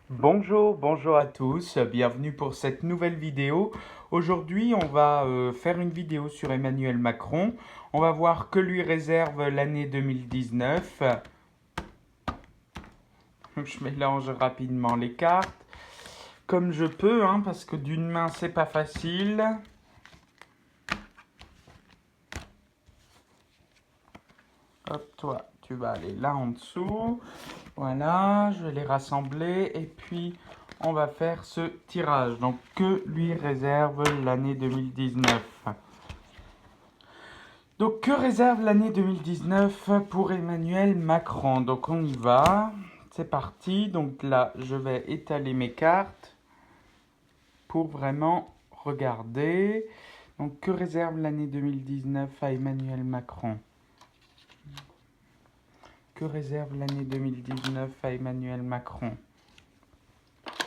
Bonjour à tous, bienvenue pour cette nouvelle vidéo. Aujourd'hui, on va faire une vidéo sur Emmanuel Macron. On va voir que lui réserve l'année 2019. Je mélange rapidement les cartes, comme je peux, hein, parce que d'une main, c'est pas facile. Hop, toi, tu vas aller là en dessous. Voilà, je vais les rassembler et puis on va faire ce tirage. Donc, que lui réserve l'année 2019? Donc, que réserve l'année 2019 pour Emmanuel Macron? Donc, on y va. C'est parti. Donc là, je vais étaler mes cartes pour vraiment regarder. Donc, que réserve l'année 2019 à Emmanuel Macron? Que réserve l'année 2019 à Emmanuel Macron?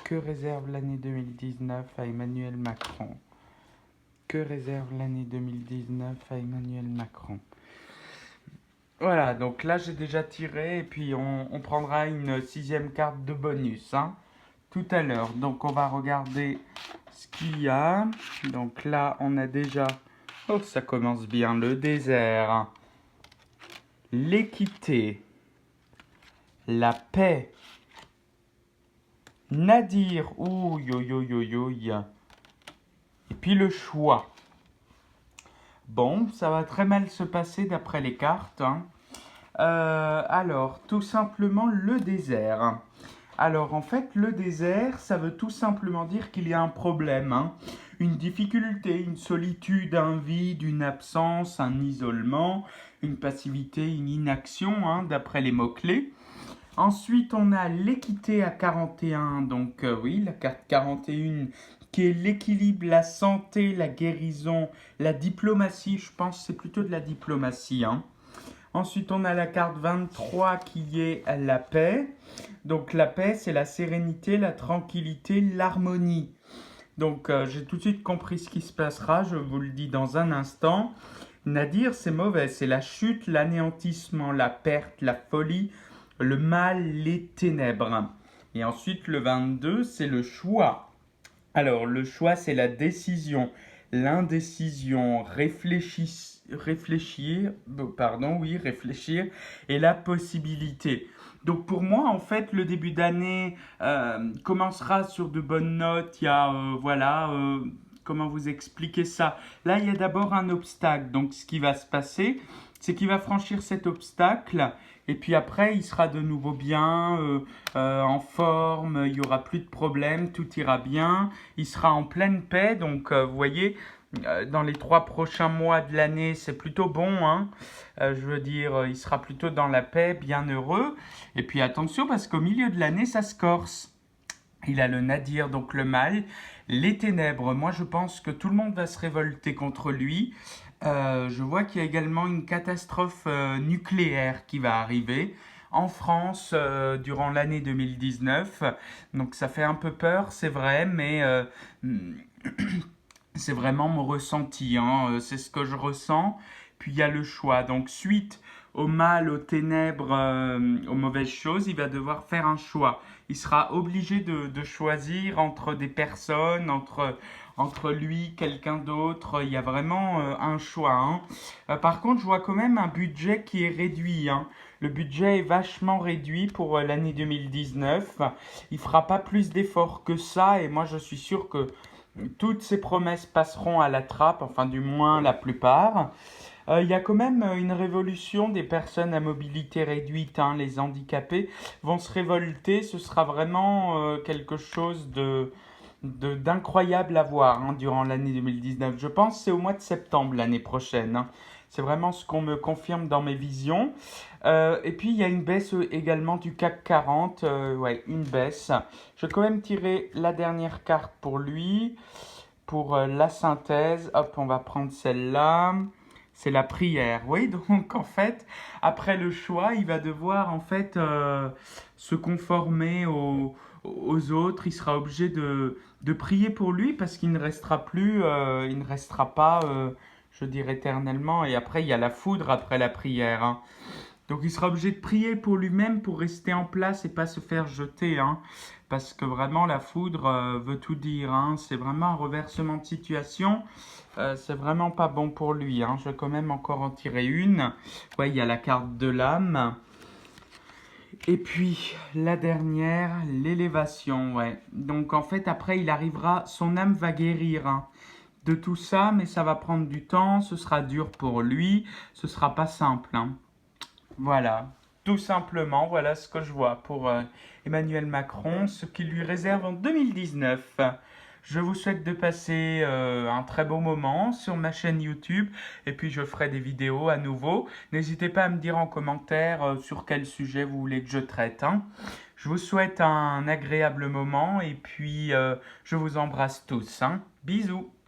Que réserve l'année 2019 à Emmanuel Macron? Que réserve l'année 2019 à Emmanuel Macron? Voilà, donc là j'ai déjà tiré et puis on prendra une sixième carte de bonus, hein, tout à l'heure. Donc on va regarder ce qu'il y a. Donc là on a déjà, oh ça commence bien, le désert, l'équité, la paix, Nadir, ouille, ouille, ouille, ouille, ouille. Et puis le choix. Bon, ça va très mal se passer d'après les cartes, hein. Alors, tout simplement le désert. Alors, en fait, le désert, ça veut tout simplement dire qu'il y a un problème, hein. Une difficulté, une solitude, un vide, une absence, un isolement, une passivité, une inaction, hein, d'après les mots-clés. Ensuite, on a l'équité à 41, donc oui, la carte 41, qui est l'équilibre, la santé, la guérison, la diplomatie. Je pense que c'est plutôt de la diplomatie, hein. Ensuite, on a la carte 23 qui est la paix. Donc la paix, c'est la sérénité, la tranquillité, l'harmonie. Donc j'ai tout de suite compris ce qui se passera, je vous le dis dans un instant. Nadir, c'est mauvais, c'est la chute, l'anéantissement, la perte, la folie, le mal, les ténèbres. Et ensuite, le 22, c'est le choix. Alors, le choix, c'est la décision, l'indécision, réfléchir, et la possibilité. Donc pour moi, en fait, le début d'année commencera sur de bonnes notes. Il y a, comment vous expliquer ça? Là, il y a d'abord un obstacle. Donc ce qui va se passer, c'est qu'il va franchir cet obstacle. Et puis après, il sera de nouveau bien, en forme, il n'y aura plus de problème, tout ira bien, il sera en pleine paix. Donc, vous voyez, dans les 3 prochains mois de l'année, c'est plutôt bon, hein. Je veux dire, il sera plutôt dans la paix, bien heureux. Et puis attention, parce qu'au milieu de l'année, ça se corse. Il a le nadir, donc le mal, les ténèbres. Moi, je pense que tout le monde va se révolter contre lui. Je vois qu'il y a également une catastrophe nucléaire qui va arriver en France durant l'année 2019. Donc ça fait un peu peur, c'est vrai, mais c'est vraiment mon ressenti, hein. C'est ce que je ressens. Puis il y a le choix. Donc suite au mal, aux ténèbres, aux mauvaises choses, il va devoir faire un choix. Il sera obligé de choisir entre des personnes, entre lui, quelqu'un d'autre. Il y a vraiment un choix, hein. Par contre, je vois quand même un budget qui est réduit, hein. Le budget est vachement réduit pour l'année 2019. Il fera pas plus d'efforts que ça et moi je suis sûr que toutes ces promesses passeront à la trappe, enfin du moins la plupart. Il y a quand même une révolution des personnes à mobilité réduite, hein. Les handicapés vont se révolter. Ce sera vraiment quelque chose d'incroyable à voir, hein, durant l'année 2019. Je pense que c'est au mois de septembre l'année prochaine, hein. C'est vraiment ce qu'on me confirme dans mes visions. Et puis il y a une baisse également du CAC 40. Ouais, une baisse. Je vais quand même tirer la dernière carte pour lui, pour la synthèse. Hop, on va prendre celle-là. C'est la prière. Oui, donc en fait, après le choix, il va devoir en fait se conformer aux autres. Il sera obligé de prier pour lui parce qu'il ne restera plus, il ne restera pas, je dirais, éternellement. Et après, il y a la foudre après la prière, hein. Donc il sera obligé de prier pour lui-même pour rester en place et pas se faire jeter, hein. parce que vraiment la foudre veut tout dire, hein. C'est vraiment un reversement de situation. C'est vraiment pas bon pour lui, hein. Je vais quand même encore en tirer une. Ouais, il y a la carte de l'âme. Et puis la dernière, l'élévation, ouais. Donc en fait après il arrivera, son âme va guérir, hein, de tout ça, mais ça va prendre du temps, ce sera dur pour lui, ce sera pas simple, hein. Voilà, tout simplement, voilà ce que je vois pour Emmanuel Macron, ce qu'il lui réserve en 2019. Je vous souhaite de passer un très beau moment sur ma chaîne YouTube et puis je ferai des vidéos à nouveau. N'hésitez pas à me dire en commentaire sur quel sujet vous voulez que je traite, hein. Je vous souhaite un agréable moment et puis je vous embrasse tous, hein. Bisous.